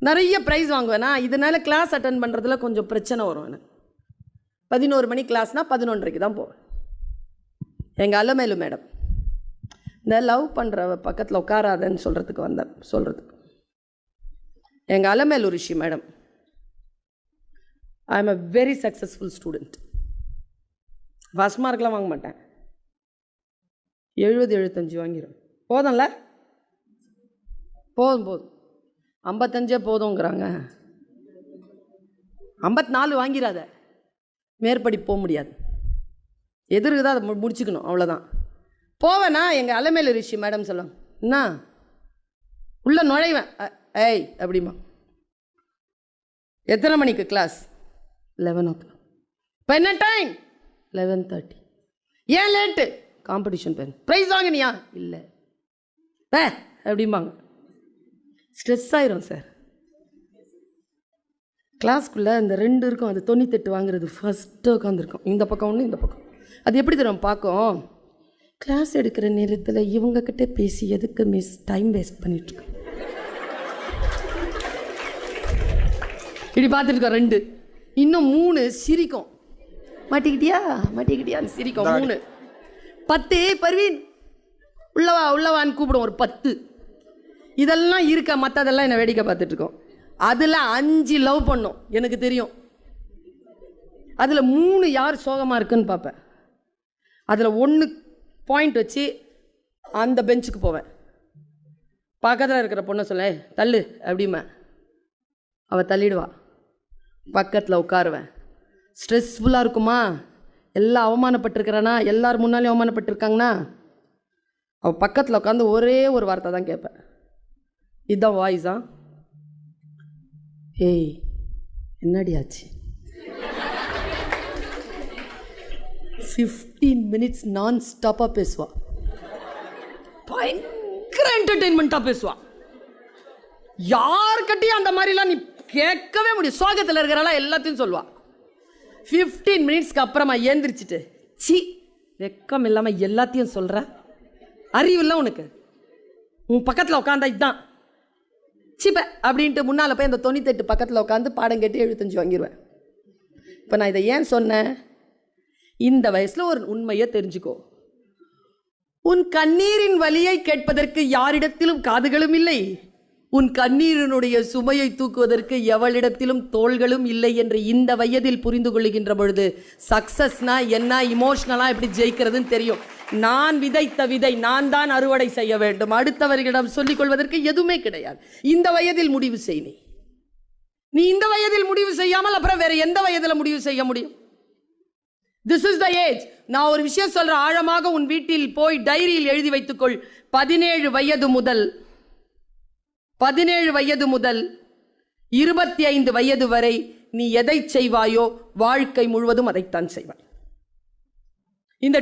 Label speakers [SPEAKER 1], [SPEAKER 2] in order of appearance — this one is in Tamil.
[SPEAKER 1] நிறைய ப்ரைஸ் வாங்குவேனா. இதனால கிளாஸ் அட்டன் பண்ணுறதுல கொஞ்சம் பிரச்சனை வரும் எனக்கு. 11 மணி கிளாஸ்னால் 11:30 தான் போவேன். எங்கள் அலமேலு மேடம் இந்த லவ் பண்ணுற பக்கத்தில் உட்காராதன்னு சொல்கிறதுக்கு வந்தேன். எங்கள் Alamelu Rishi madam, I am a very successful student. First மார்க்லாம் வாங்க மாட்டேன், 70-75 வாங்கிடும். போதும்ல, போதும் 55 போதுங்கிறாங்க. 54 வாங்கிறாத, மேற்படி போக முடியாது. எதிர்க்கு தான் அதை முடிச்சுக்கணும், அவ்வளோதான். போவேன்னா எங்கள் அலமேலு ரிஷி மேடம் சொல்லுவாங்க, என்ன உள்ளே நுழைவேன், ஏய் அப்படிமா. எத்தனை மணிக்கு கிளாஸ்? 11 o'clock. இப்போ என்ன டைம்? 11:30. ஏன் லேட்டு? காம்படிஷன் பேர். ப்ரைஸ் வாங்கினியா? இல்லை அப்படிம்பாங்க. ஸ்ட்ரெஸ் ஆயிரும் சார். கிளாஸ்க்குள்ளே இந்த 2 இருக்கும், அது 98 வாங்குறது ஃபஸ்ட்டு உட்காந்துருக்கும். இந்த பக்கம் ஒன்று, இந்த பக்கம். அது எப்படி தரும் பார்க்கும். கிளாஸ் எடுக்கிற நேரத்தில் இவங்கக்கிட்ட பேசி எதுக்கு மிஸ் டைம் வேஸ்ட் பண்ணிட்டுருக்கோம். இப்படி பார்த்துருக்கோம். 2 இன்னும் 3 சிரிக்கும். மாட்டிக்கிட்டியான்னு சிரிக்கும். 3 10 பர்வீன் உள்ளவான்னு கூப்பிடும். ஒரு 10 இதெல்லாம் இருக்க, மற்றதெல்லாம் என்னை வேடிக்கை பார்த்துட்ருக்கோம். அதில் 5 லவ் பண்ணும், எனக்கு தெரியும். அதில் 3 யார் சோகமாக இருக்குன்னு பார்ப்பேன். அதில் 1 பாயிண்ட் வச்சு அந்த பெஞ்சுக்கு போவேன். பக்கத்தில் இருக்கிற பொண்ணை சொல்ல, தள்ளு அப்படிமா. அவள் தள்ளிடுவா. பக்கத்தில் உட்காருவேன். ஸ்ட்ரெஸ்ஃபுல்லாக இருக்குமா, எல்லாம் அவமானப்பட்டிருக்கிறானா, எல்லார் முன்னாலேயும் அவமானப்பட்டிருக்காங்கன்னா, அவள் பக்கத்தில் உட்காந்து ஒரே ஒரு வார்த்தை தான் கேட்பேன். இதுதான் வாய்ஸா? ஏய் என்னடி ஆச்சு? 15 minutes நான் ஸ்டாப்பாக பேசுவா. பயங்கர என்டர்டெயின்மெண்ட்டாக பேசுவா. யார்கிட்டையும் அந்த மாதிரிலாம் நீ கேட்கவே முடியும். சோகத்தில் இருக்கிறாளா எல்லாத்தையும் சொல்லுவா. 15 மினிட்ஸ்க்கு அப்புறமா ஏந்திரிச்சிட்டு, சி வெக்கம் இல்லாமல் எல்லாத்தையும் சொல்கிற, அறிவில்லை உனக்கு, உன் பக்கத்தில் உட்காந்தா இதுதான் சிப்ப அப்படின்ட்டு முன்னால் போய் அந்த 98 பக்கத்தில் உட்காந்து பாடம் கேட்டு 75 வாங்கிடுவேன். இப்போ நான் இதை ஏன் சொன்னேன்? இந்த வயசில் ஒரு உண்மையை தெரிஞ்சுக்கோ. உன் கண்ணீரின் வலியை கேட்பதற்கு யாரிடத்திலும் காதுகளும் இல்லை. உன் கண்ணீரினுடைய சுமையை தூக்குவதற்கு எவளிடத்திலும் தோள்களும் இல்லை என்று இந்த வயதில் புரிந்து கொள்ளுகின்ற பொழுது சக்சஸ்னா என்ன, இமோஷனலாக எப்படி ஜெயிக்கிறதுன்னு தெரியும். நான் விதைத்த விதை நான் தான் அறுவடை செய்ய வேண்டும். அடுத்தவர்களிடம் சொல்லிக் கொள்வதற்கு எதுவுமே கிடையாது. இந்த வயதில் முடிவு செய். நீ இந்த வயதில் முடிவு செய்யாமல் அப்புறம் வேற எந்த வயதில் முடிவு செய்ய முடியும்? This is the age. நான் ஒரு விஷயம் சொல்றேன், ஆழமாக உன் வீட்டில் போய் டைரியில் எழுதி வைத்துக்கொள். 17 வயது முதல் 25 வயது வரை நீ எதை செய்வாயோ வாழ்க்கை முழுவதும் அதைத்தான் செய்வாய். இந்த